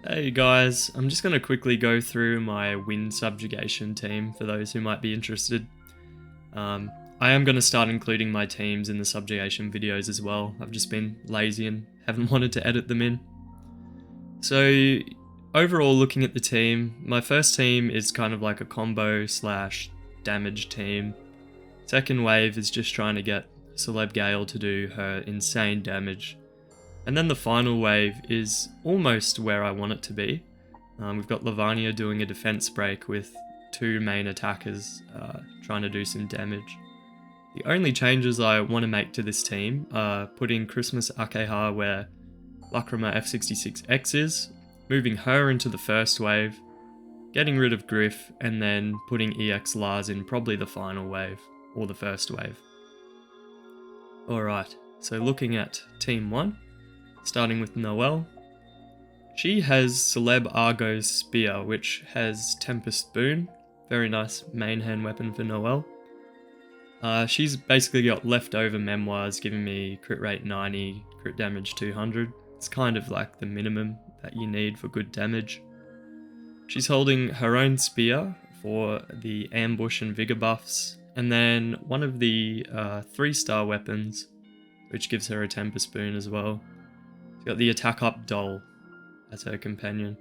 Hey guys, I'm just going to quickly go through my Wind Subjugation team for those who might be interested. I am going to start including my teams in the Subjugation videos as well. I've just been lazy and haven't wanted to edit them in. So overall, looking at the team, my first team is kind of like a combo slash damage team. Second wave is just trying to get Celeb Gale to do her insane damage. And then the final wave is almost where I want it to be. We've got Lavania doing a defense break with two main attackers trying to do some damage. The only changes I want to make to this team are putting Christmas Akeha where Lacrima F66X is, moving her into the first wave, getting rid of Griff, and then putting EX Lars in probably the final wave, or the first wave. Alright, so looking at Team 1. Starting with Noelle. She has Celeb Argo's Spear, which has Tempest Boon. Very nice main hand weapon for Noelle. She's basically got leftover memoirs, giving me crit rate 90, crit damage 200. It's kind of like the minimum that you need for good damage. She's holding her own Spear for the ambush and vigor buffs, and then one of the 3-star weapons, which gives her a Tempest Boon as well. She's got the attack up doll as her companion.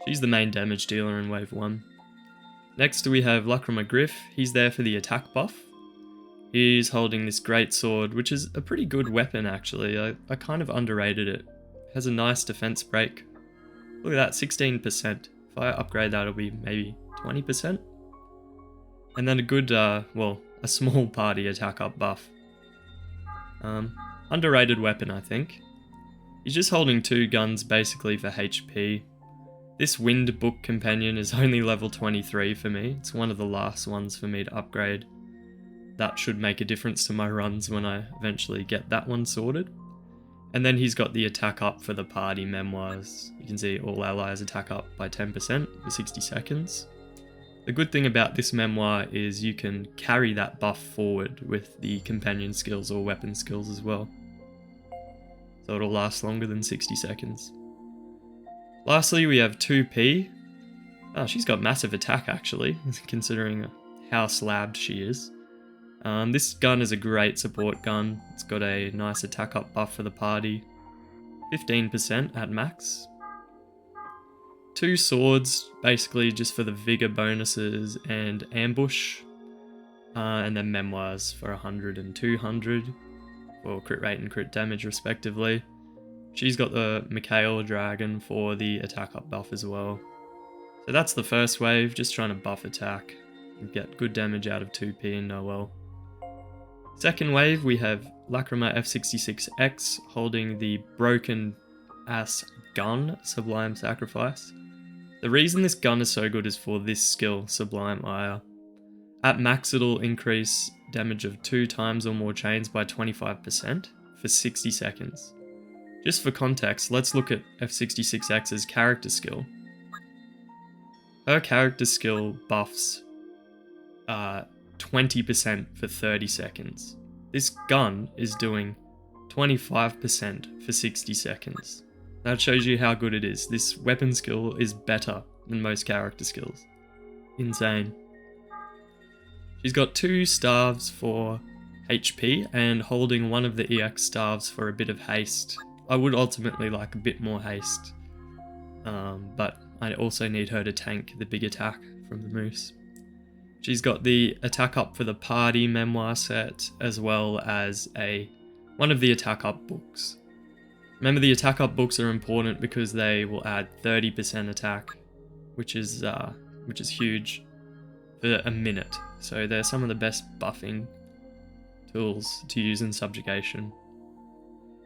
She's the main damage dealer in wave 1. Next we have Lacrima Griff. He's there for the attack buff. He's holding this great sword, which is a pretty good weapon actually. I kind of underrated it. Has a nice defense break. Look at that, 16%. If I upgrade that, it'll be maybe 20%. And then a good, a small party attack up buff. Underrated weapon, I think. He's just holding 2 guns basically for HP. This Wind Book Companion is only level 23 for me. It's one of the last ones for me to upgrade. That should make a difference to my runs when I eventually get that one sorted. And then he's got the attack up for the party memoirs. You can see all allies attack up by 10% for 60 seconds. The good thing about this memoir is you can carry that buff forward with the companion skills or weapon skills as well. So it'll last longer than 60 seconds. Lastly, we have 2P. Oh, she's got massive attack actually, considering how slabbed she is. This gun is a great support gun. It's got a nice attack up buff for the party. 15% at max. 2 swords, basically just for the vigor bonuses and ambush. And then memoirs for 100 and 200. For crit rate and crit damage respectively. She's got the Mikhail Dragon for the attack up buff as well. So that's the first wave, just trying to buff attack and get good damage out of 2P and Noelle. Second wave we have Lacrima F66X holding the broken ass gun, Sublime Sacrifice. The reason this gun is so good is for this skill, Sublime Ire. At max it'll increase damage of 2 times or more chains by 25% for 60 seconds. Just for context, let's look at F66X's character skill. Her character skill buffs 20% for 30 seconds. This gun is doing 25% for 60 seconds. That shows you how good it is. This weapon skill is better than most character skills. Insane. She's got 2 staves for HP and holding one of the EX staves for a bit of haste. I would ultimately like a bit more haste, but I also need her to tank the big attack from the Moose. She's got the attack up for the party memoir set as well as one of the attack up books. Remember, the attack up books are important because they will add 30% attack, which is huge for a minute. So they're some of the best buffing tools to use in Subjugation.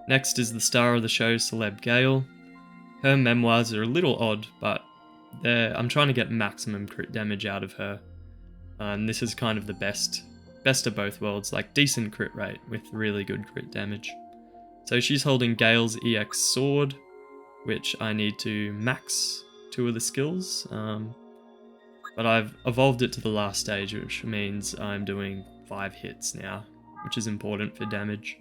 Next is the star of the show, Celeb Gale. Her memoirs are a little odd, but I'm trying to get maximum crit damage out of her. And this is kind of the best of both worlds, like decent crit rate with really good crit damage. So she's holding Gale's EX Sword, which I need to max 2 of the skills. But I've evolved it to the last stage, which means I'm doing 5 hits now, which is important for damage.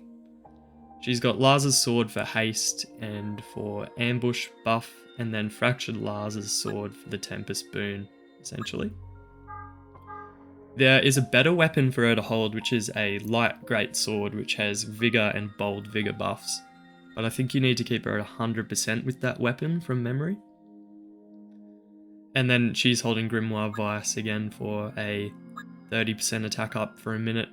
She's got Lars's sword for haste and for ambush buff, and then Fractured Lars's sword for the Tempest boon, essentially. There is a better weapon for her to hold, which is a light great sword, which has vigor and bold vigor buffs. But I think you need to keep her at 100% with that weapon from memory. And then she's holding Grimoire Vice again for a 30% attack up for a minute.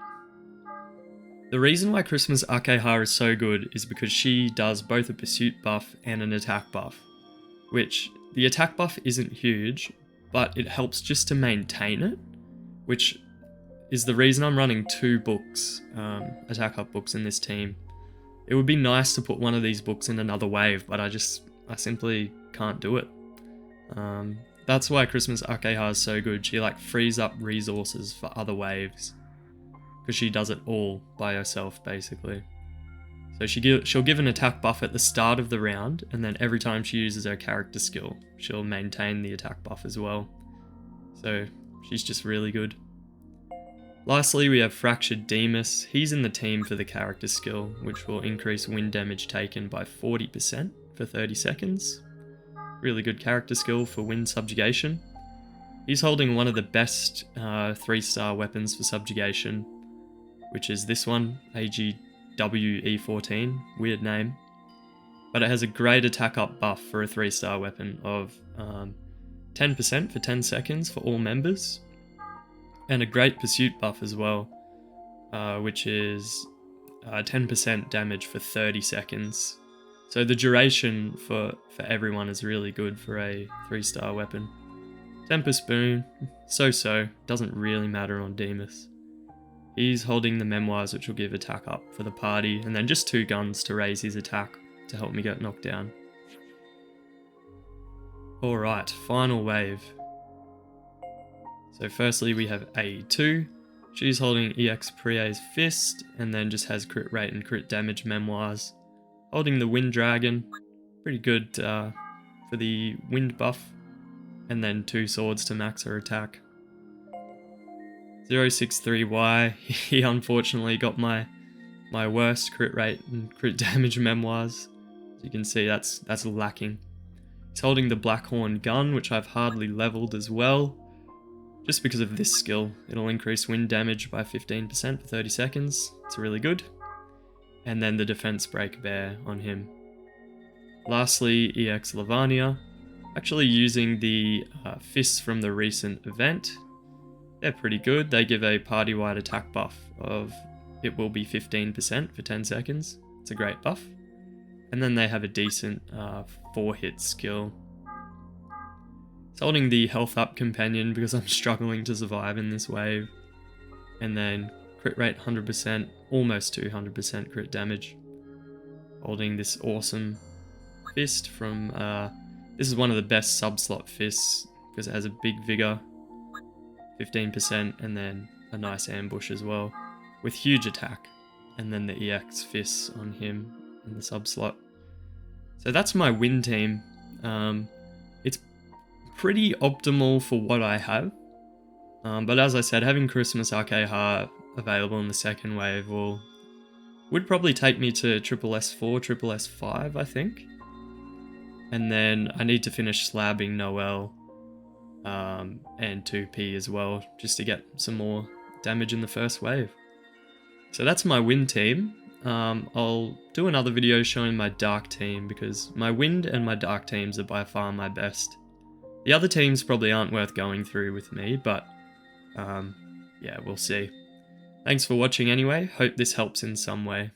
The reason why Christmas Akeha is so good is because she does both a pursuit buff and an attack buff, which the attack buff isn't huge, but it helps just to maintain it, which is the reason I'm running 2 books, attack up books in this team. It would be nice to put one of these books in another wave, but I simply can't do it. That's why Christmas Akeha is so good. She like frees up resources for other waves, because she does it all by herself basically. So she'll give an attack buff at the start of the round, and then every time she uses her character skill, she'll maintain the attack buff as well. So she's just really good. Lastly, we have Fractured Demus. He's in the team for the character skill, which will increase wind damage taken by 40% for 30 seconds. Really good character skill for wind subjugation. He's holding one of the best 3-star weapons for subjugation, which is this one, AGWE14, weird name. But it has a great attack up buff for a 3-star weapon of 10% for 10 seconds for all members. And a great pursuit buff as well, which is 10% damage for 30 seconds. So the duration for everyone is really good for a 3-star weapon. Tempest boon, so-so, doesn't really matter on Demus. He's holding the Memoirs, which will give attack up for the party, and then just 2 guns to raise his attack to help me get knocked down. Alright, final wave. So firstly we have A2. She's holding EX Prie's Fist, and then just has crit rate and crit damage Memoirs. Holding the Wind Dragon, pretty good for the wind buff, and then 2 swords to max her attack. 063Y, he unfortunately got my worst crit rate and crit damage Memoirs. As you can see, that's lacking. He's holding the Blackhorn gun, which I've hardly leveled as well, just because of this skill. It'll increase wind damage by 15% for 30 seconds. It's really good. And then the Defense Break Bear on him. Lastly, EX Lavania, actually using the fists from the recent event. They're pretty good. They give a party-wide attack buff of, it will be 15% for 10 seconds. It's a great buff. And then they have a decent 4-hit skill. It's holding the health up companion because I'm struggling to survive in this wave. And then crit rate 100%, almost 200% crit damage. Holding this awesome fist from, this is one of the best sub-slot fists because it has a big vigor, 15%, and then a nice ambush as well, with huge attack, and then the EX fists on him in the sub-slot. So that's my win team. It's pretty optimal for what I have, but as I said, having Christmas Akeha available in the second wave would probably take me to SSS4, SSS5, I think. And then I need to finish slabbing Noel and 2P as well, just to get some more damage in the first wave. So that's my wind team. I'll do another video showing my dark team, because my wind and my dark teams are by far my best. The other teams probably aren't worth going through with me, but yeah, we'll see. Thanks for watching anyway, hope this helps in some way.